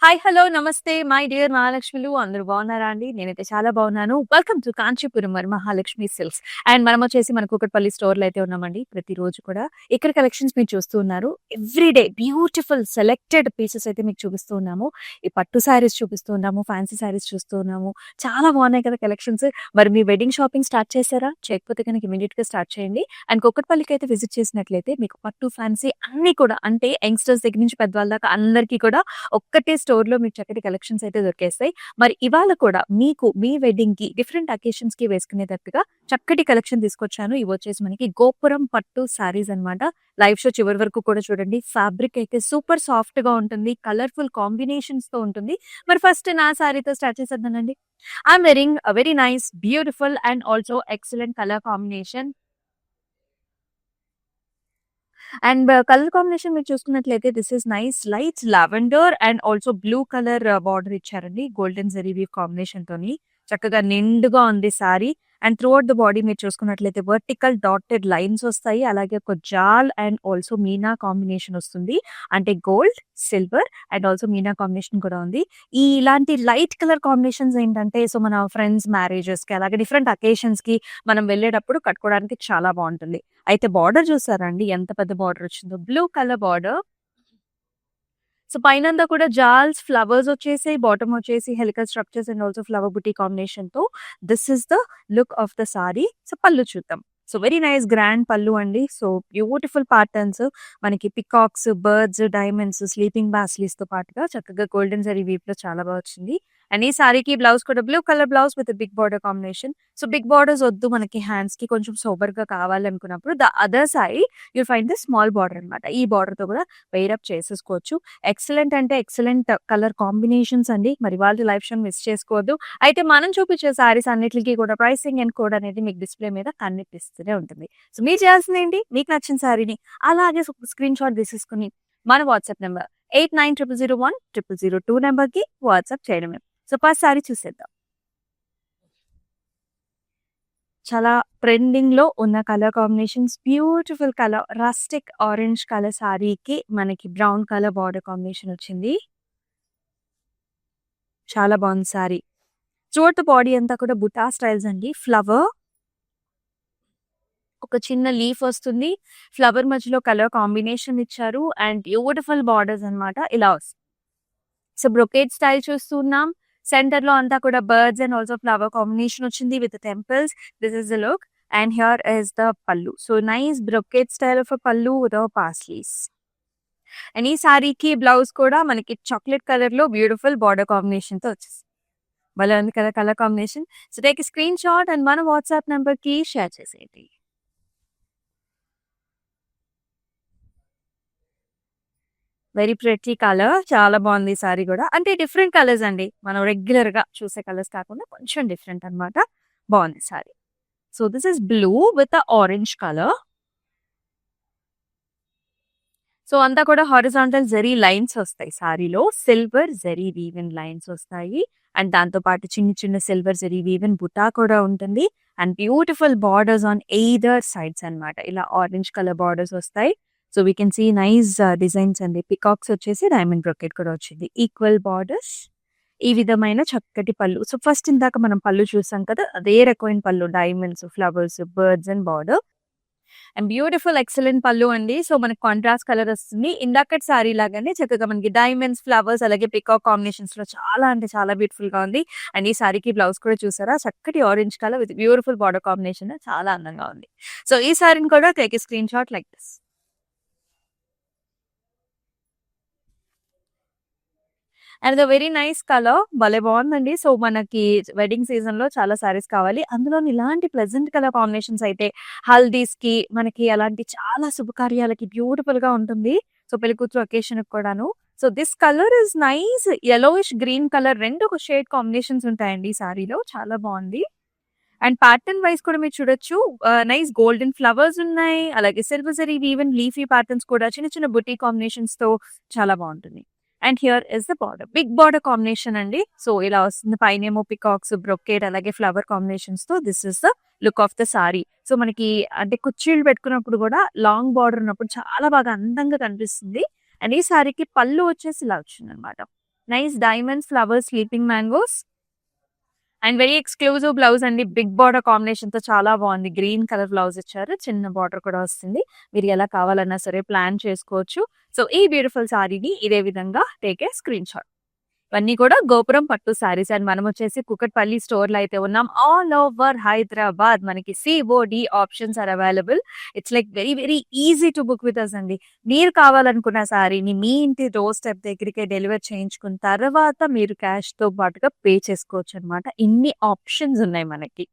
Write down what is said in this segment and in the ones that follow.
Hi! Hello! నమస్తే my dear మహాలక్ష్మిలు అందరూ బాగున్నారా అండి? నేనైతే చాలా బాగున్నాను. Welcome to Kanchipuram Mahalakshmi silks. And మనమొచ్చేసి మన కూకట్పల్లి స్టోర్‌లో అయితే ఉన్నామండి. ప్రతిరోజు కూడా ఇక్కడ కలెక్షన్స్ మీరు చూస్తూ ఉన్నారు. Every day beautiful selected pieces అయితే మీకు చూపిస్తూ ఉన్నాము. ఈ పట్టు శారీస్ చూపిస్తూ ఉన్నాము. ఫ్యాన్సీ శారీస్ చూస్తూ ఉన్నాము. చాలా బాగున్నాయి కదా కలెక్షన్స్. మరి మీ వెడ్డింగ్ షాపింగ్ స్టార్ట్ చేసారా? చేయకపోతే గనుక ఇమ్మీడియేట్‌గా స్టార్ట్ చేయండి. అండ్ కూకట్పల్లికి అయితే విజిట్ చేసినట్లయితే మీకు పట్టు, ఫ్యాన్సీ అన్నీ కూడా అంటే యంగ్‌స్టర్స్ దగ్గర నుంచి పెద్దవాళ్ళ దాకా అందరికీ కూడా ఒక్కటే స్టోర్‌లో మీకు చక్కటి కలెక్షన్స్ అయితే దొరికేస్తాయి. మరి ఇవాళ కూడా మీకు మీ వెడ్డింగ్‌కి డిఫరెంట్ అకేషన్స్‌కి వేసుకునేటట్టుగా చక్కటి కలెక్షన్ తీసుకొచ్చాను. ఇవొచ్చేసి మనకి గోపురం పట్టు శారీస్ అన్నమాట. లైవ్ షో చివరి వరకు కూడా చూడండి. ఫ్యాబ్రిక్ అయితే సూపర్ సాఫ్ట్‌గా ఉంటుంది. కలర్‌ఫుల్ కాంబినేషన్స్‌తో ఉంటుంది. మరి ఫస్ట్ నా శారీతో స్టార్ట్ చేసేద్దానండి. I am wearing a very nice, beautiful and also excellent colour combination. And colour combination మీరు చూసుకున్నట్లయితే this is nice light lavender and also blue colour border ఇచ్చారండి. గోల్డెన్ జరీ వీవ్ కాంబినేషన్ తోని చక్కగా నిండుగా ఉంది sari. And throughout the body మీరు చూసుకున్నట్లయితే vertical dotted lines వస్తాయి. అలాగే ఒక జాల్ అండ్ ఆల్సో మీనా కాంబినేషన్ వస్తుంది. అంటే gold, silver and also Meena combination కూడా ఉంది. ఇలాంటి లైట్ కలర్ కాంబినేషన్స్ ఏంటంటే సో మన ఫ్రెండ్స్ మ్యారేజెస్‌కి అలాగే డిఫరెంట్ అకేషన్స్‌కి మనం వెళ్ళేటప్పుడు కట్టుకోవడానికి చాలా బావుంటుంది. అయితే బార్డర్ చూసారా అండి? ఎంత పెద్ద బార్డర్ వచ్చిందో. Blue colour border. సో పైనంతా కూడా జాల్స్, ఫ్లవర్స్ వచ్చేసాయి. బాటమ్ వచ్చేసి helical structures and also flower బుటీ కాంబినేషన్‌తో this is the look of the sari. So పళ్ళు చూద్దాం. సో వెరీ నైస్ గ్రాండ్ పళ్ళు అండి. సో బ్యూటిఫుల్ ప్యాటర్న్స్ మనకి పికాక్స్, బర్డ్స్, డైమండ్స్, స్లీపింగ్ బాస్లీస్‌తో పాటుగా చక్కగా గోల్డెన్ జరీ వీవ్‌లో చాలా బా వచ్చింది. అండ్ ఈ సారీకి బ్లౌజ్ కూడా blue colour blouse with big border combination. So big borders వద్దు మనకి హ్యాండ్స్‌కి కొంచెం సోబర్‌గా కావాలనుకున్నప్పుడు the other side you'll find the small border అన్నమాట. ఈ బార్డర్‌తో కూడా పెయిర్ అప్ చేసేసుకోవచ్చు. ఎక్సలెంట్ అంటే ఎక్సలెంట్ కలర్ కాంబినేషన్స్ అండి. మరి వాళ్ళ లైవ్ షోని మిస్ చేసుకోవద్దు. అయితే మనం చూపించే సారీస్ అన్నిట్లికి కూడా ప్రైసింగ్ అండ్ కోడ్ అనేది మీకు డిస్‌ప్లే మీద కనిపిస్తూనే ఉంటుంది. సో మీరు చేయాల్సిందేంటి? మీకు నచ్చిన సారీని అలాగే స్క్రీన్ షాట్ తీసేసుకొని మన వాట్సాప్ నంబర్ 8900010002 నంబర్‌కి వాట్సాప్ చేయడమే. సో ఫస్ట్ సారీ చూసేద్దాం. చాలా ట్రెండింగ్‌లో ఉన్న colour combinations beautiful colour rustic orange colour సారీకి మనకి బ్రౌన్ కలర్ బార్డర్ కాంబినేషన్ వచ్చింది. చాలా బాగుంది సారీ. త్రూఅవుట్ ద బాడీ అంతా కూడా బుటా స్టైల్స్ అండి. ఫ్లవర్ ఒక చిన్న లీఫ్ వస్తుంది. ఫ్లవర్ మధ్యలో కలర్ కాంబినేషన్ ఇచ్చారు. అండ్ బ్యూటిఫుల్ బార్డర్స్ అన్నమాట. ఇలా వస్తుంది. సో బ్రొకేడ్ స్టైల్ చూస్తున్నాం. సెంటర్‌లో అంతా కూడా birds and also flower combination వచ్చింది with temples. This is the look. And here is the pallu. So nice brocade style of pallu with paisleys. And ఈ సారీకి బ్లౌజ్ కూడా మనకి చాక్లెట్ కలర్‌లో బ్యూటిఫుల్ బార్డర్ కాంబినేషన్‌తో వచ్చేసింది. భలే ఉంది కదా colour combination. So take a screen shot and మన వాట్సాప్ నంబర్‌కి షేర్ చేసేయండి. Very pretty colour. చాలా బాగుంది ఈ సారీ గూడా. అంటే డిఫరెంట్ కలర్స్ అండి. మనం రెగ్యులర్‌గా చూసే కలర్స్ కాకుండా కొంచెం డిఫరెంట్ అన్నమాట. బాగుంది sorry. So this is blue with orange colour. So అంతా కూడా హారిజాంటల్ జరీ లైన్స్ వస్తాయి సారీలో. సిల్వర్ జరీ వీవెన్ లైన్స్ వస్తాయి. అండ్ దాంతో పాటు చిన్న చిన్న సిల్వర్ జరీ వీవెన్ బుటా కూడా ఉంటుంది. And beautiful borders on either sides అన్నమాట. ఇలా ఆరెంజ్ కలర్ బార్డర్స్ వస్తాయి. So we can see nice designs అండి. పికాక్స్ వచ్చేసి డైమండ్ బ్రొకెట్ కూడా వచ్చింది. Equal borders. ఈ విధమైన చక్కటి పళ్ళు. సో ఫస్ట్ ఇందాక మనం పళ్ళు చూసాం కదా! అదే రకమైన పళ్ళు diamonds, flowers, birds and border. And beautiful excellent పళ్ళు అండి. సో మనకి కాంట్రాస్ట్ కలర్ వస్తుంది. ఇందాకటి సారీ లాగానే చక్కగా మనకి డైమండ్స్, ఫ్లవర్స్ అలాగే పికాక్ కాంబినేషన్స్‌లో చాలా అంటే చాలా బ్యూటిఫుల్‌గా ఉంది. అండ్ ఈ సారీకి బ్లౌజ్ కూడా చూసారా? చక్కటి orange colour with beautiful border combination చాలా అందంగా ఉంది. సో ఈ సారీని కూడా take a screenshot like this. And the very nice colour భలే బాగుందండి. సో మనకి వెడ్డింగ్ సీజన్‌లో చాలా సారీస్ కావాలి. అందులోని ఇలాంటి ప్లెజెంట్ కలర్ కాంబినేషన్స్ అయితే హల్దీస్‌కి మనకి అలాంటి చాలా శుభకార్యాలకి బ్యూటిఫుల్‌గా ఉంటుంది. సో పెళ్లికూతురు అకేషన్‌కి కూడాను. So this colour is nice yellowish green colour 2 ఒక షేడ్ కాంబినేషన్స్ ఉంటాయండి ఈ సారీలో. చాలా బాగుంది. అండ్ ప్యాటర్న్ వైస్ కూడా మీరు చూడొచ్చు. నైస్ గోల్డెన్ ఫ్లవర్స్ ఉన్నాయి. అలాగే silver zari woven leafy patterns కూడా చిన్న చిన్న బుటీ కాంబినేషన్స్‌తో చాలా బాగుంటుంది. And here is the border. Big border combination అండి. సో ఇలా వస్తుంది. పైనేమో పికాక్స్, బ్రొకేడ్ అలాగే ఫ్లవర్ కాంబినేషన్స్‌తో this is the look of the sari. So మనకి అంటే కుర్చీలు పెట్టుకున్నప్పుడు కూడా లాంగ్ బార్డర్ ఉన్నప్పుడు చాలా బాగా అందంగా కనిపిస్తుంది. అండ్ ఈ సారీకి పళ్ళు వచ్చేసి ఇలా వచ్చిందనమాట. Nice diamonds, flowers, sleeping mangoes and very exclusive blouse అండి. బిగ్ బార్డర్ కాంబినేషన్‌తో చాలా బావుంది. గ్రీన్ కలర్ బ్లౌజ్ ఇచ్చారు. చిన్న బార్డర్ కూడా వస్తుంది. మీరు ఎలా కావాలన్నా సరే ప్లాన్ చేసుకోవచ్చు. సో, ఈ బ్యూటిఫుల్ సారీని ఇదే విధంగా టేక్ ఏ స్క్రీన్‌షాట్. ఇవన్నీ కూడా గోపురం పట్టు సారీస్ అండ్ మనమొచ్చేసి కూకట్పల్లి స్టోర్‌లో అయితే ఉన్నాం. ఆల్ ఓవర్ హైదరాబాద్ మనకి COD options are available. It's like very, very easy to book with us అండి. మీరు కావాలనుకున్న సారీని మీ ఇంటి డోర్ స్టెప్ దగ్గరికే డెలివర్ చేయించుకున్న తర్వాత మీరు క్యాష్‌తో పాటుగా పే చేసుకోవచ్చనమాట. ఇన్ని ఆప్షన్స్ ఉన్నాయి మనకి.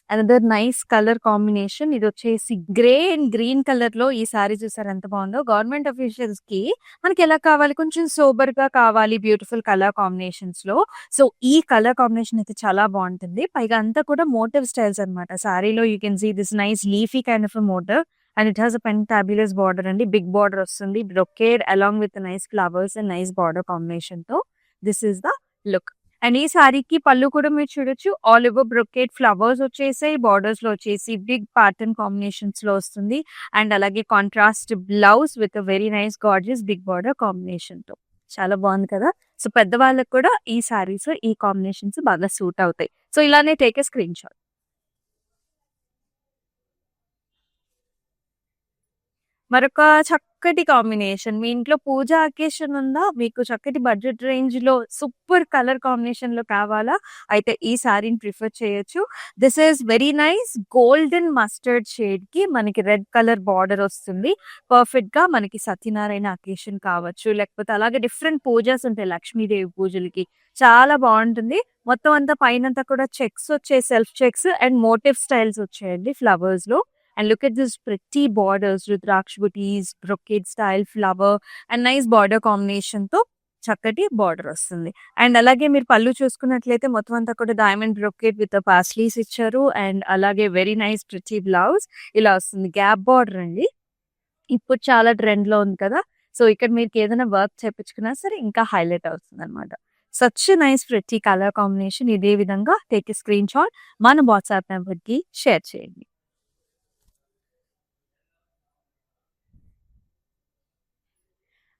Another nice colour combination. ఇదొచ్చేసి గ్రే అండ్ గ్రీన్ కలర్‌లో ఈ సారీ చూసారా ఎంత బావుందో. గవర్నమెంట్ అఫీషియల్స్‌కి మనకెలా కావాలి కొంచెం సోబర్‌గా కావాలి బ్యూటిఫుల్ కలర్ కాంబినేషన్స్‌లో. సో, ఈ కలర్ కాంబినేషన్ అయితే చాలా బావుంటుంది. పైగా అంతా కూడా మోటివ్ స్టైల్స్ అనమాట. సారీలో you can see this nice leafy kind of a motif and it has a fabulous border అండి. బిగ్ బార్డర్ వస్తుంది. Brocade along with nice flowers and nice border కాంబినేషన్‌తో this is the look. And ఈ సారీకి పళ్ళు కూడా మీరు చూడొచ్చు. All over brocade flowers వచ్చేసాయి. బార్డర్స్‌లో వచ్చేసి బిగ్ ప్యాటర్న్ కాంబినేషన్స్‌లో వస్తుంది. అండ్ అలాగే contrast blouse with a very nice gorgeous big border కాంబినేషన్‌తో. చాలా బావుంది కదా! సో, పెద్దవాళ్ళకి కూడా ఈ సారీస్, ఈ కాంబినేషన్స్ బాగా సూట్ అవుతాయి. సో, ఇలానే టేక్ ఏ స్క్రీన్‌షాట్. మరొక చక్కటి కాంబినేషన్. మీ ఇంట్లో పూజ అకేషన్ ఉందా? మీకు చక్కటి బడ్జెట్ రేంజ్‌లో సూపర్ కలర్ కాంబినేషన్‌లో కావాలా? అయితే ఈ సారీని ప్రిఫర్ చేయొచ్చు. This is very nice golden mustard షేడ్‌కి మనకి రెడ్ కలర్ బార్డర్ వస్తుంది. పర్ఫెక్ట్‌గా మనకి సత్యనారాయణ అకేషన్ కావచ్చు, లేకపోతే అలాగే డిఫరెంట్ పూజస్ ఉంటాయి లక్ష్మీదేవి పూజలకి. చాలా బావుంటుంది. మొత్తం అంతా పైనంతా కూడా చెక్స్ వచ్చాయి. Self checks and motif styles వచ్చాయండి ఫ్లవర్స్‌లో. And look at this pretty borders, rudraksha buttis, brocade style flower and nice border కాంబినేషన్‌తో చక్కటి బార్డర్ వస్తుంది. అండ్ అలాగే మీరు పళ్ళు చూసుకున్నట్లయితే మొత్తం అంతా కూడా డైమండ్ బ్రొకేడ్ విత్ పాస్లీస్ ఇచ్చారు. అండ్ అలాగే వెరీ నైస్ ప్రిటీ బ్లౌజ్ ఇలా వస్తుంది. గ్యాప్ బార్డర్ అండి. ఇప్పుడు చాలా ట్రెండ్‌లో ఉంది కదా! సో, ఇక్కడ మీకేదైనా వర్క్ చేపించుకున్నా సరే ఇంకా హైలైట్ అవుతుందనమాట. Such nice pretty colour combination. ఇదే విధంగా టేక్ ఎ స్క్రీన్‌షాట్ మన వాట్సాప్ నంబర్‌కి షేర్ చేయండి.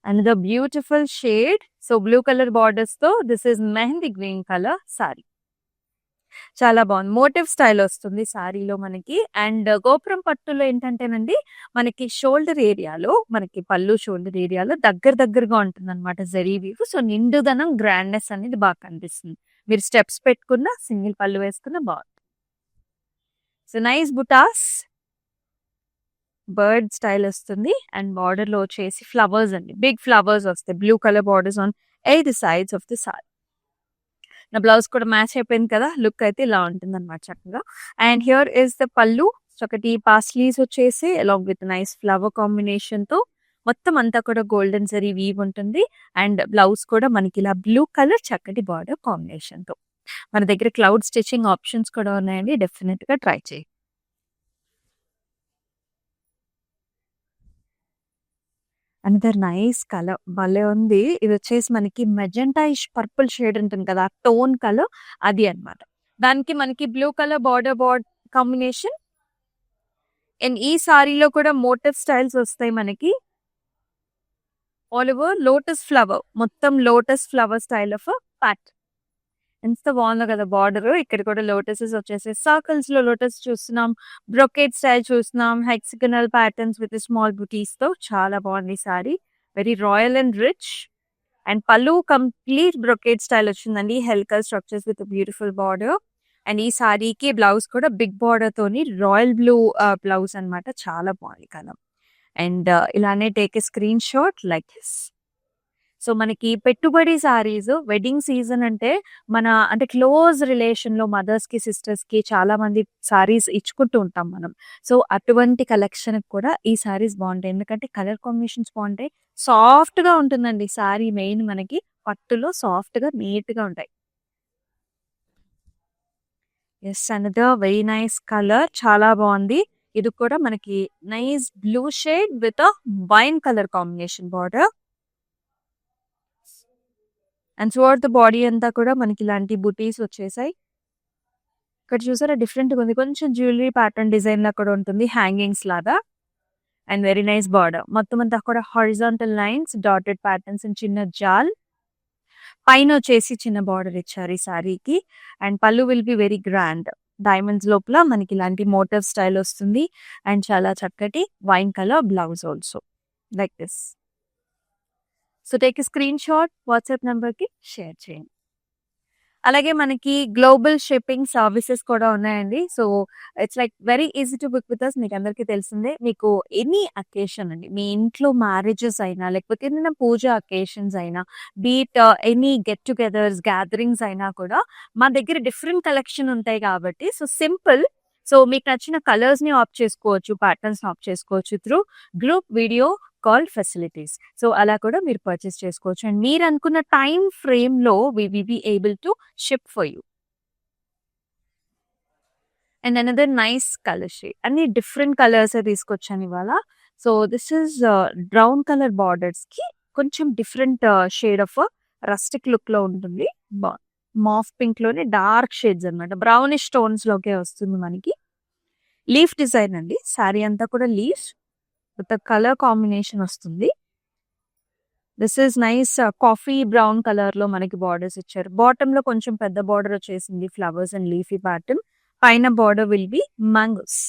Another beautiful shade. So, blue color borders తో this is mehndi green colour sorry. చాలా బాగుంది. మోటివ్ స్టైల్ వస్తుంది సారీలో మనకి. అండ్ గోపురం పట్టులో ఏంటంటేనండి మనకి షోల్డర్ ఏరియాలో మనకి పళ్ళు షోల్డర్ ఏరియాలో దగ్గరగా ఉంటుందన్నమాట జరీ వీవ్. సో, నిండుదనం గ్రాండ్‌నెస్ అనేది బాగా కనిపిస్తుంది. మీరు స్టెప్స్ పెట్టుకున్న సింగిల్ పళ్ళు వేసుకున్న బాగుంటుంది. సో, నైస్ బుటాస్ బర్డ్ స్టైల్ వస్తుంది. అండ్ బార్డర్‌లో వచ్చేసి ఫ్లవర్స్ అండి. బిగ్ ఫ్లవర్స్ వస్తాయి. Blue colour borders on 8 sides of the sorry. నా బ్లౌజ్ కూడా మ్యాచ్ అయిపోయింది కదా! లుక్ అయితే ఇలా ఉంటుందన్నమాట చక్కగా. అండ్ హియర్ ఈస్ ద పల్లు. చక్కటి పాస్లీస్ వచ్చేసి అలాంగ్ విత్ నైస్ ఫ్లవర్ కాంబినేషన్‌తో మొత్తం అంతా కూడా గోల్డెన్ జరీ వీవ్ ఉంటుంది. అండ్ బ్లౌజ్ కూడా మనకి ఇలా బ్లూ కలర్ చక్కటి బార్డర్ కాంబినేషన్‌తో. మన దగ్గర క్లౌడ్ స్టిచ్చింగ్ ఆప్షన్స్ కూడా ఉన్నాయండి. డెఫినిట్‌గా ట్రై చేయండి. అనదర్ నైస్ కలర్ భలే ఉంది. ఇదొచ్చేసి మనకి మెజెంటాయిష్ పర్పుల్ షేడ్ ఉంటుంది కదా! టోన్ కలర్ అది అన్నమాట. దానికి మనకి blue colour border combination. And ఈ సారీలో కూడా మోటివ్ స్టైల్స్ వస్తాయి మనకి. All over lotus flower. మొత్తం lotus flower style of pattern. ఎంత బాగుందో కదా బార్డర్. ఇక్కడ కూడా లోటసెస్ వచ్చేసాయి. సర్కిల్స్‌లో లోటస్ చూస్తున్నాం. బ్రొకేడ్ స్టైల్ చూస్తున్నాం. హెక్సాగనల్ ప్యాటర్న్స్ విత్ స్మాల్ బుటీస్‌తో చాలా బాగుంది ఈ sari. Very royal and rich. And pallu complete brocade style వచ్చిందండి. Helical structures with beautiful border. And ఈ సారీకి బ్లౌజ్ కూడా బిగ్ బార్డర్ తోని రాయల్ బ్లూ బ్లౌజ్ అన్నమాట. చాలా బాగుంది కలర్. అండ్ ఇలానే take a screen shot like this. So, మనకి పెట్టుబడి సారీస్ వెడ్డింగ్ సీజన్ అంటే అంటే క్లోజ్ రిలేషన్‌లో మదర్స్‌కి, సిస్టర్స్‌కి చాలా మంది సారీస్ ఇచ్చుకుంటూ ఉంటాం మనం. సో, అటువంటి కలెక్షన్‌కి కూడా ఈ సారీస్ బావుంటాయి. ఎందుకంటే కలర్ కాంబినేషన్స్ బావుంటాయి. సాఫ్ట్‌గా ఉంటుందండి సారీ మెయిన్ మనకి పట్టులో సాఫ్ట్‌గా, నీట్‌గా ఉంటాయి. Yes. Another very nice colour చాలా బావుంది. ఇది కూడా మనకి nice blue shade with wine colour combination border. And throughout the body అంతా కూడా మనకి ఇలాంటి బుటీస్ వచ్చేసాయి. ఇక్కడ చూసారా డిఫరెంట్‌గా ఉంది. కొంచెం జ్యువెల్లరీ ప్యాటర్న్ డిజైన్‌లా కూడా ఉంటుంది. హ్యాంగింగ్స్ లాగా. And very nice border. మొత్తం అంతా కూడా horizontal lines, dotted patterns and చిన్న జాల్. పైన వచ్చేసి చిన్న బార్డర్ ఇచ్చారు ఈ సారీకి. And pallu will be very grand. Diamonds లోపల మనకి ఇలాంటి మోటివ్ స్టైల్ వస్తుంది. అండ్ చాలా చక్కటి wine colour blouse also like this. So take a screen shot, WhatsApp నంబర్కి షేర్ చేయండి. అలాగే మనకి గ్లోబల్ షిప్పింగ్ సర్వీసెస్ కూడా ఉన్నాయండి. So it's like very easy to book with us. మీకు అందరికీ తెలిసిందే. మీకు ఎనీ అకేషన్ అండి, మీ ఇంట్లో మ్యారేజెస్ అయినా లేకపోతే ఏదైనా పూజ అకేషన్స్ అయినా, beat any get togethers gatherings అయినా కూడా మా దగ్గర డిఫరెంట్ కలెక్షన్ ఉంటాయి కాబట్టి సో సింపుల్. సో మీకు నచ్చిన కలర్స్ ని ఆప్ట్ చేసుకోవచ్చు, ప్యాటర్న్స్ ఆప్ట్ చేసుకోవచ్చు through group video call facilities. So అలా కూడా మీరు పర్చేస్ చేసుకోవచ్చు. అండ్ మీరు అనుకున్న టైం ఫ్రేమ్ లో we will be able to ship for you. And another nice colour shade. అన్ని డిఫరెంట్ కలర్స్ తీసుకొచ్చాను ఇవాళ. So this is brown colour borders కి కొంచెం different shade of rustic look లో ఉంటుంది. మాఫ్ పింక్ లోనే డార్క్ షేడ్స్ అనమాట, బ్రౌనిష్ టోన్స్ లోకే వస్తుంది మనకి. లీఫ్ డిజైన్ అండి, సారీ అంతా కూడా లీఫ్ విత్ కలర్ కాంబినేషన్ వస్తుంది. This is nice coffee brown colour లో మనకి బార్డర్స్ ఇచ్చారు. బాటమ్ లో కొంచెం పెద్ద బార్డర్ వచ్చేసింది, ఫ్లవర్స్ అండ్ లీఫీ ప్యాటర్న్. పైన border will be mangoes.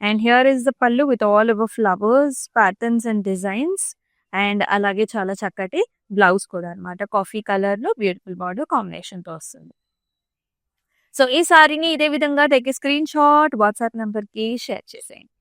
And here is the pallu with all over flowers patterns and designs. And అలాగే చాలా చక్కటి బ్లౌజ్ కూడా అనమాట, కాఫీ కలర్ లో బ్యూటిఫుల్ బార్డర్ కాంబినేషన్ తో వస్తుంది. సో ఈ సారీని ఇదే విధంగా take screen shot, WhatsApp number కి షేర్ చేసేయండి.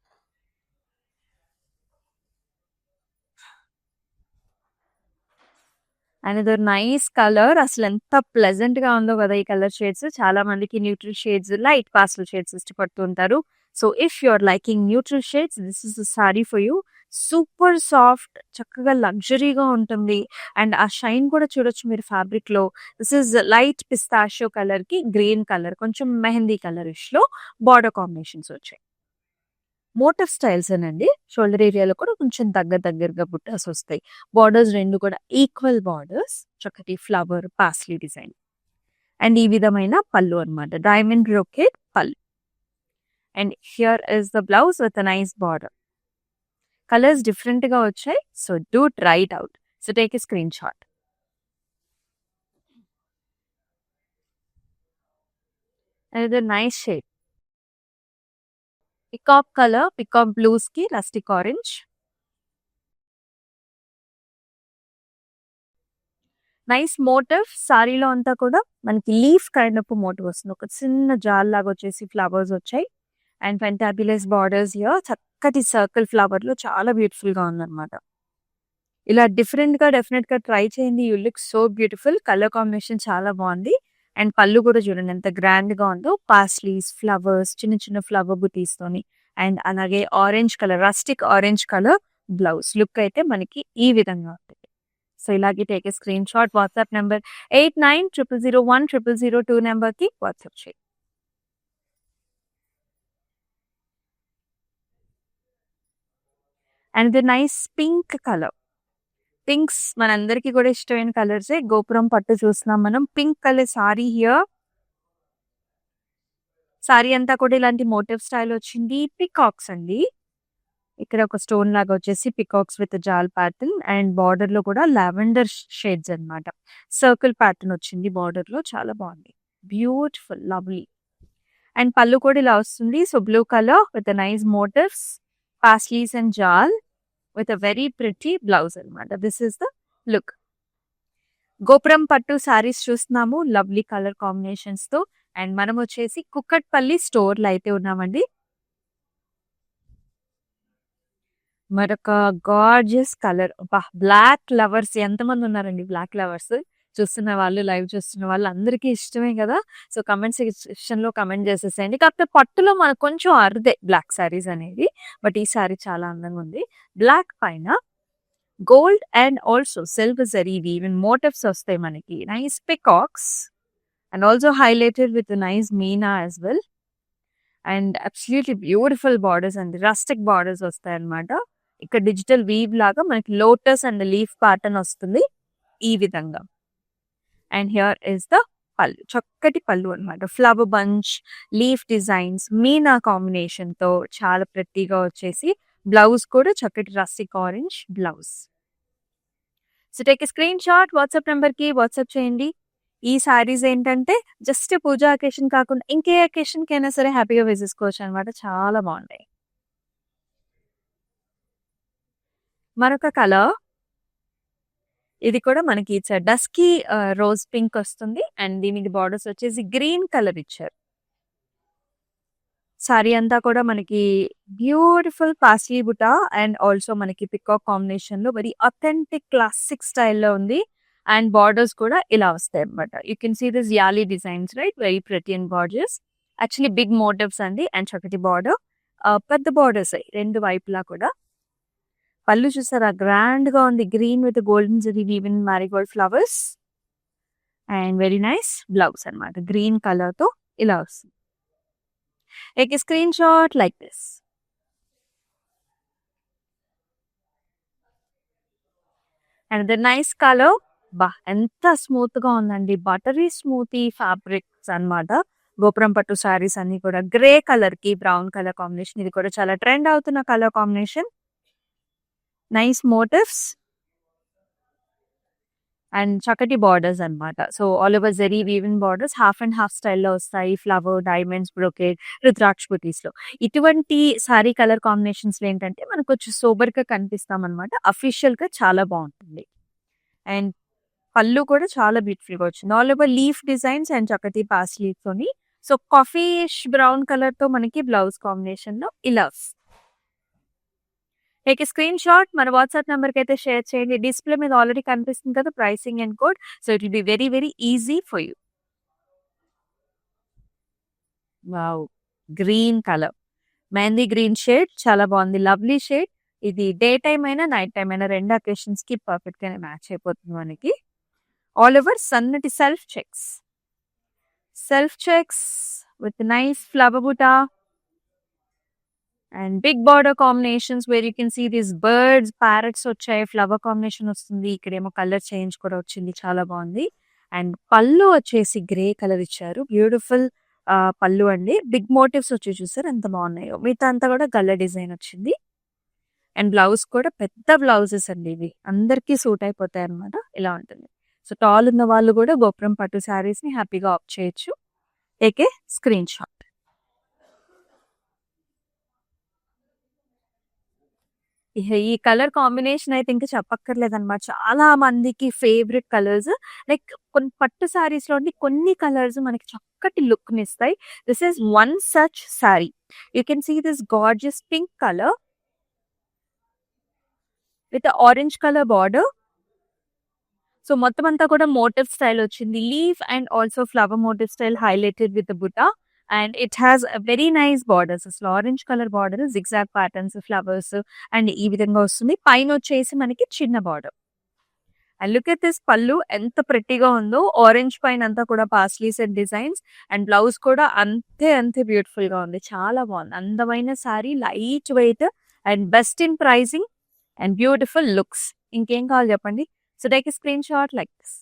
Another nice colour. అసలు ఎంత ప్లెజెంట్ గా ఉందో కదా ఈ కలర్ షేడ్స్. చాలా మందికి neutral shades, light pastel shades ఇష్టపడుతూ ఉంటారు. So if you are liking neutral shades, this is the sari for you. Super soft, చక్కగా లగ్జరీగా ఉంటుంది. అండ్ ఆ షైన్ కూడా చూడొచ్చు మీరు ఫ్యాబ్రిక్ లో. This is light pistachio colour కి గ్రీన్ కలర్, కొంచెం మెహందీ కలర్ ఇష్ లో బార్డర్ కాంబినేషన్స్ వచ్చాయి. మోటివ్ స్టైల్స్ అనండి. షోల్డర్ ఏరియాలో కూడా కొంచెం దగ్గరగా బుట్టాస్ వస్తాయి. బార్డర్స్ రెండు కూడా ఈక్వల్ బార్డర్స్, చక్కటి ఫ్లవర్ పాస్లీ డిజైన్. అండ్ ఈ విధమైన పళ్ళు అనమాట, డైమండ్ బ్రోకెట్ పళ్ళు. And here is the blouse with nice border. Colours different గా వచ్చాయి. So do try it out. So take a screen shot. And nice shade, peacock colour, peacock blues కి rustic orange. Nice motif. సారీలో అంతా కూడా మనకి leaf kind of motive వస్తుంది. ఒక చిన్న జాల్ లాగా వచ్చేసి ఫ్లవర్స్ వచ్చాయి. And fantabulous borders here. చక్కటి సర్కిల్ ఫ్లవర్ లో చాలా బ్యూటిఫుల్ గా ఉందన్నమాట. ఇలా డిఫరెంట్ గా డెఫినెట్ గా ట్రై చేయండి. You look so beautiful. Colour combination చాలా బాగుంది. అండ్ పళ్ళు కూడా చూడండి ఎంత గ్రాండ్ గా ఉందో. పాస్లీస్, ఫ్లవర్స్, చిన్న చిన్న ఫ్లవర్ బుటీస్ తోని. అండ్ అలాగే orange colour, rustic orange colour blouse. Look అయితే మనకి ఈ విధంగా ఉంటుంది. సో ఇలాగే take a screen shot, WhatsApp number 8900010002 number కి వాట్సాప్ చేయండి. And the nice pink colour. Pinks మనందరికీ కూడా ఇష్టమైన కలర్సే. గోపురం పట్టు చూస్తున్నాం మనం. Pink colour sorry here. Sorry అంతా కూడా ఇలాంటి మోటివ్ స్టైల్ వచ్చింది. పికాక్స్ అండి, ఇక్కడ ఒక స్టోన్ లాగా వచ్చేసి peacocks with jaal pattern. And border లో కూడా లావెండర్ షేడ్స్ అన్నమాట. సర్కిల్ ప్యాటర్న్ వచ్చింది బార్డర్ లో, చాలా బాగుంది, బ్యూటిఫుల్, లవ్లీ. అండ్ పళ్ళు కూడా ఇలా వస్తుంది. So blue colour with nice motifs, paisleys and jaal with a very pretty blouse అనమాట. This is the look. Gopuram pattu saris చూస్తున్నాము, లవ్లీ కలర్ కాంబినేషన్స్ తో. అండ్ మనం వచ్చేసి కుక్కట్పల్లి స్టోర్ లో అయితే ఉన్నామండి. మరొక గార్జియస్ కలర్. బ్లాక్ లవర్స్ ఎంతమంది ఉన్నారండి? బ్లాక్ లవర్స్ చూస్తున్న వాళ్ళు, లైవ్ చూస్తున్న వాళ్ళు అందరికీ ఇష్టమే కదా. సో కమెంట్ సెక్షన్ లో కమెంట్ చేసేసేయండి. కాకపోతే పట్టులో మనకు కొంచెం అరుదే బ్లాక్ సారీస్ అనేది. బట్ ఈ సారీ చాలా అందంగా ఉంది. బ్లాక్ పైన gold and also silver zari woven motifs వస్తాయి మనకి. Nice peacocks and also highlighted with nice meena as well. And absolutely beautiful borders అండి, రస్టిక్ బార్డర్స్ వస్తాయి అనమాట. ఇక్కడ డిజిటల్ వీవ్ లాగా మనకి లోటస్ అండ్ లీఫ్ ప్యాటర్న్ వస్తుంది ఈ విధంగా. అండ్ హియర్ ఇస్ ద పళ్ళు, చక్కటి పళ్ళు అనమాట. Flower bunch, leaf designs, Meena combination తో చాలా ప్రతిగా వచ్చేసి బ్లౌజ్ కూడా చక్కటి rustic orange blouse. So take a screen shot WhatsApp నెంబర్‌కి వాట్సాప్ చేయండి. ఈ సారీస్ ఏంటంటే జస్ట్ పూజా అకేషన్ కాకుండా ఇంకే అకేషన్‌కైనా సరే హ్యాపీగా వేసేసుకోవచ్చనమాట. చాలా బావుంటాయి. మరొక కలర్ ఇది కూడా మనకి ఇట్స్ డస్కీ రోజ్ పింక్ వస్తుంది. అండ్ దీనికి బార్డర్స్ వచ్చేసి గ్రీన్ కలర్ ఇచ్చారు. సారీ అంతా కూడా మనకి beautiful paisley buta and also మనకి పికాక్ కాంబినేషన్ లో వెరీ అథెంటిక్ క్లాసిక్ స్టైల్లో ఉంది. అండ్ బార్డర్స్ కూడా ఇలా వస్తాయి అనమాట. You can see this yali designs right, very pretty and borders. Actually big motifs అండి అండ్ చక్కటి బార్డర్, పెద్ద బార్డర్స్ రెండు వైపులా కూడా. పళ్ళు చూసారా గ్రాండ్ గా ఉంది, green with golden zari woven Marie Gold flowers. And very nice blouse అనమాట, గ్రీన్ కలర్ తో ఇలా వస్తుంది. Take a screenshot like this. And the nice color, బా ఎంత స్మూత్ గా ఉందండి, బటరీ స్మూతీ ఫ్యాబ్రిక్స్ అన్నమాట. గోపురం పట్టు సారీస్ అన్ని కూడా గ్రే కలర్ కి బ్రౌన్ కలర్ కాంబినేషన్. ఇది కూడా చాలా ట్రెండ్ అవుతున్న colour combination. Nice motifs and చక్కటి బార్డర్స్ అన్నమాట. So all over zari woven borders half and half స్టైల్లో వస్తాయి. ఫ్లవర్, డైమండ్స్, బ్రొకేడ్, రుద్రాక్ష బుటీస్ లో. ఇటువంటి సారీ కలర్ కాంబినేషన్స్ లో ఏంటంటే మనకు కొంచెం సోబర్ గా కనిపిస్తాం అనమాట. అఫీషియల్ గా చాలా బాగుంటుంది. అండ్ పళ్ళు కూడా చాలా బ్యూటిఫుల్ గా వచ్చింది. All over leaf designs and చక్కటి పాస్ లీఫ్ తోని. సో కాఫీష్ బ్రౌన్ కలర్ తో మనకి బ్లౌజ్ కాంబినేషన్ లో ఇలా వస్తుంది. టేక్ స్క్రీన్ షాట్ మన వాట్సాప్ నెంబర్కి అయితే షేర్ చేయండి. డిస్ప్లే మీద ఆల్రెడీ కనిపిస్తుంది కదా pricing and code. So it will be very very easy for you. Wow, green colour, mehndi green shade చాలా బాగుంది, లవ్లీ షేడ్. ఇది డే టైమ్ అయినా నైట్ టైమ్ అయినా రెండు అకేషన్స్ కి పర్ఫెక్ట్ గానే మ్యాచ్ అయిపోతుంది మనకి. ఆల్ ఓవర్ సన్నటి self checks with nice flower buta and big border combinations where you can see these birds, parrots వచ్చాయి, ఫ్లవర్ కాంబినేషన్ వస్తుంది. ఇక్కడేమో కలర్ చేంజ్ కూడా వచ్చింది, చాలా బాగుంది. అండ్ పళ్ళు వచ్చేసి గ్రే కలర్ ఇచ్చారు, బ్యూటిఫుల్ పళ్ళు అండి. బిగ్ మోటివ్స్ వచ్చి చూసారు ఎంత బాగున్నాయో. మిగతా అంతా కూడా గల్ల డిజైన్ వచ్చింది. అండ్ బ్లౌజ్ కూడా పెద్ద బ్లౌజెస్ అండి, ఇవి అందరికీ సూట్ అయిపోతాయి అనమాట. ఇలా ఉంటుంది. సో టాల్ ఉన్న వాళ్ళు కూడా గోపురం పట్టు శారీస్ ని హ్యాపీగా ఆప్ట్ చేయొచ్చు. AK screen shot. ఈ కలర్ కాంబినేషన్ అయితే ఇంకా చెప్పక్కర్లేదన్నమాట. చాలా మందికి ఫేవరెట్ కలర్స్. లైక్ కొన్ని పట్టు సారీస్ లో కొన్ని కలర్స్ మనకి చక్కటి లుక్ ని ఇస్తాయి. This is one such sari. You can see this gorgeous pink colour with orange colour border. So మొత్తం అంతా కూడా మోటివ్ స్టైల్ వచ్చింది. Leaf and also flower motif style highlighted with buta. And it has very nice borders. అసలు orange colour border, zigzag patterns, flowers and ఈ విధంగా వస్తుంది. పైన వచ్చేసి మనకి చిన్న border. And look at this pallu ఎంత ప్రెట్టీగా ఉందో. ఆరెంజ్ పైన అంతా కూడా paisleys and designs. And blouse కూడా అంతే బ్యూటిఫుల్ గా ఉంది, చాలా బాగుంది. అందమైన sorry, light weight and best in pricing and beautiful looks. ఇంకేం కావాలి చెప్పండి. So take a screenshot like this.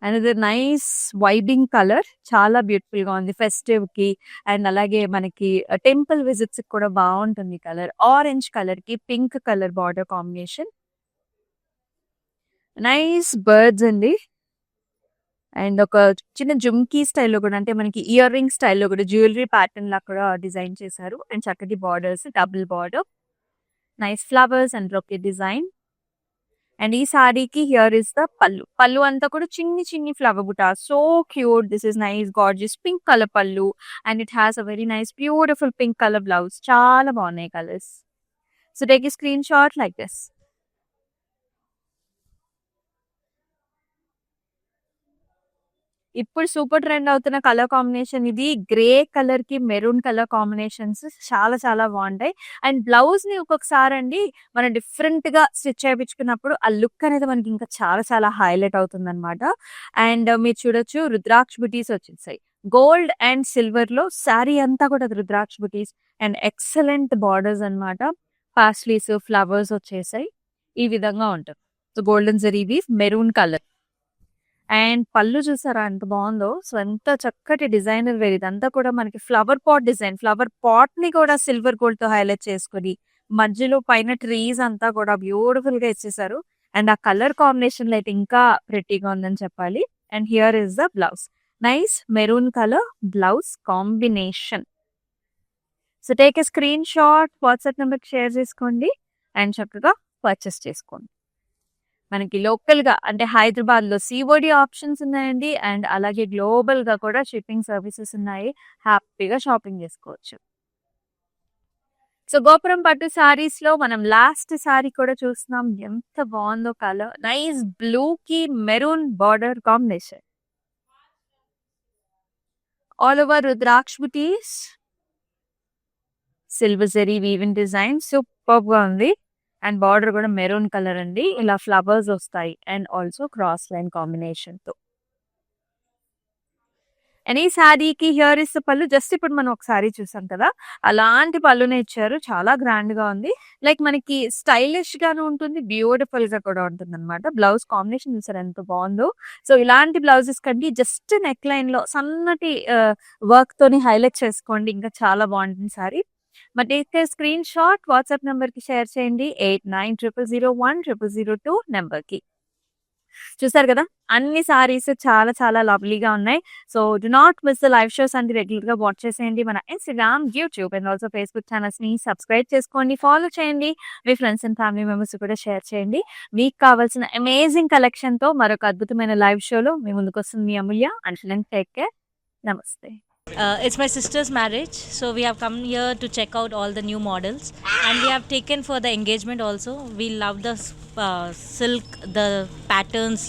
And ఇది నైస్ వైబింగ్ కలర్, చాలా బ్యూటిఫుల్ గా ఉంది ఫెస్టివ్ కి. అండ్ అలాగే మనకి టెంపుల్ విజిట్స్ కూడా బాగుంటుంది కలర్. ఆరెంజ్ కలర్ కి pink colour border combination. Nice birds అండి. అండ్ ఒక చిన్న జుమ్కీ స్టైల్లో కూడా, అంటే మనకి ఇయర్ రింగ్ స్టైల్లో కూడా జ్యువెలరీ ప్యాటర్న్ లా కూడా డిజైన్ చేశారు. అండ్ చక్కటి borders, double border, nice flowers and brocade design. And ఈ సారీకి హియర్ ఇస్ ద పళ్ళు అంతా కూడా చిన్ని flower buta. So cute. This is nice gorgeous pink colour pallu. And it has a very nice beautiful pink colour blouse. చాలా బాగున్నాయి colours. So take a screenshot like this. ఇప్పుడు super trend అవుతున్న colour combination ఇది. Grey colour కి maroon colour combinations చాలా బాగుంటాయి. And blouse ని ఒక్కొక్కసారి అండి మనం డిఫరెంట్ గా స్టిచ్ చేయించుకున్నప్పుడు ఆ లుక్ అనేది మనకి ఇంకా చాలా హైలైట్ అవుతుంది అనమాట. అండ్ మీరు చూడొచ్చు రుద్రాక్ష బుటీస్ వచ్చేసాయి. గోల్డ్ అండ్ సిల్వర్ లో శారీ అంతా కూడా rudraksha butis and excellent borders అనమాట. పాస్లీస్, ఫ్లవర్స్ వచ్చేసాయి. ఈ విధంగా ఉంటుంది. So golden zari weave, maroon colour. And పళ్ళు చూసారా ఎంత బాగుందో. సో ఎంత చక్కటి డిజైనర్ వేర్ ఇదంతా కూడా మనకి flower pot design. Flower pot ని కూడా సిల్వర్ గోల్డ్ తో హైలైట్ చేసుకుని మధ్యలో పైన ట్రీస్ అంతా కూడా బ్యూటిఫుల్ గా ఇచ్చేసారు. అండ్ ఆ కలర్ కాంబినేషన్ లో అయితే ఇంకా ప్రెట్టీగా ఉందని చెప్పాలి. And here is the blouse. Nice maroon colour blouse combination. So take a screen shot, WhatsApp నెంబర్కి షేర్ చేసుకోండి అండ్ చక్కగా పర్చేస్ చేసుకోండి. మనకి లోకల్గా అంటే హైదరాబాద్లో సిఓడి ఆప్షన్స్ ఉన్నాయండి. అండ్ అలాగే గ్లోబల్గా కూడా షిప్పింగ్ సర్వీసెస్ ఉన్నాయి. హ్యాపీగా షాపింగ్ చేసుకోవచ్చు. సో గోపురం పట్టు సారీస్ లో మనం లాస్ట్ సారీ కూడా చూస్తున్నాం. ఎంత బాగుందో కలర్. నైస్ బ్లూ కి maroon border combination. All over rudraksha butis, silver zari weaving design super గా ఉంది. అండ్ బార్డర్ కూడా మెరూన్ కలర్ అండి. ఇలా ఫ్లవర్స్ వస్తాయి and also cross line combination తో. అండ్ ఈ శారీకి హియర్ ఇస్ పళ్ళు. జస్ట్ ఇప్పుడు మనం ఒక శారీ చూసాం కదా, అలాంటి పళ్ళునే ఇచ్చారు. చాలా గ్రాండ్ గా ఉంది. లైక్ మనకి స్టైలిష్ గాను ఉంటుంది, బ్యూటిఫుల్ గా కూడా ఉంటుంది అనమాట. బ్లౌజ్ కాంబినేషన్ చూసారు ఎంత బాగుందో. సో ఇలాంటి బ్లౌజెస్ కంటే జస్ట్ నెక్ లైన్ లో సన్నటి వర్క్ తోని హైలైట్ చేసుకోండి, ఇంకా చాలా బాగుంటుంది సారీ. మరి take screen shot, WhatsApp number కి షేర్ చేయండి 8900010002 నెంబర్ కి. చూసారు కదా, అన్ని సారీస్ చాలా చాలా లవ్లీగా ఉన్నాయి. So do not miss the live shows అండి. రెగ్యులర్ గా వాచ్ చేసేయండి. మన Instagram, YouTube and also Facebook channels ని సబ్స్క్రైబ్ చేసుకోండి, ఫాలో చేయండి. మీ ఫ్రెండ్స్ అండ్ ఫ్యామిలీ మెంబర్స్ కూడా షేర్ చేయండి. మీకు కావాల్సిన అమేజింగ్ కలెక్షన్ తో మరొక అద్భుతమైన లైవ్ షోలో మీ ముందుకు వస్తుంది మీ అమూల్య. And take care. నమస్తే. It's my sister's marriage, so we have come here to check out all the new models, and we have taken for the engagement also. We love the silk, the patterns,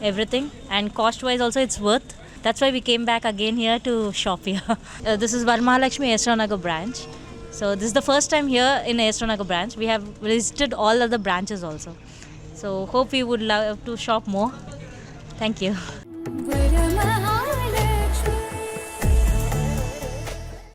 everything, and cost wise also it's worth. That's why we came back again here to shop here. This is Varmahalakshmi Esranagar branch. So this is the first time here in Esranagar branch. We have visited all other branches also. So hope we would love to shop more. Thank you.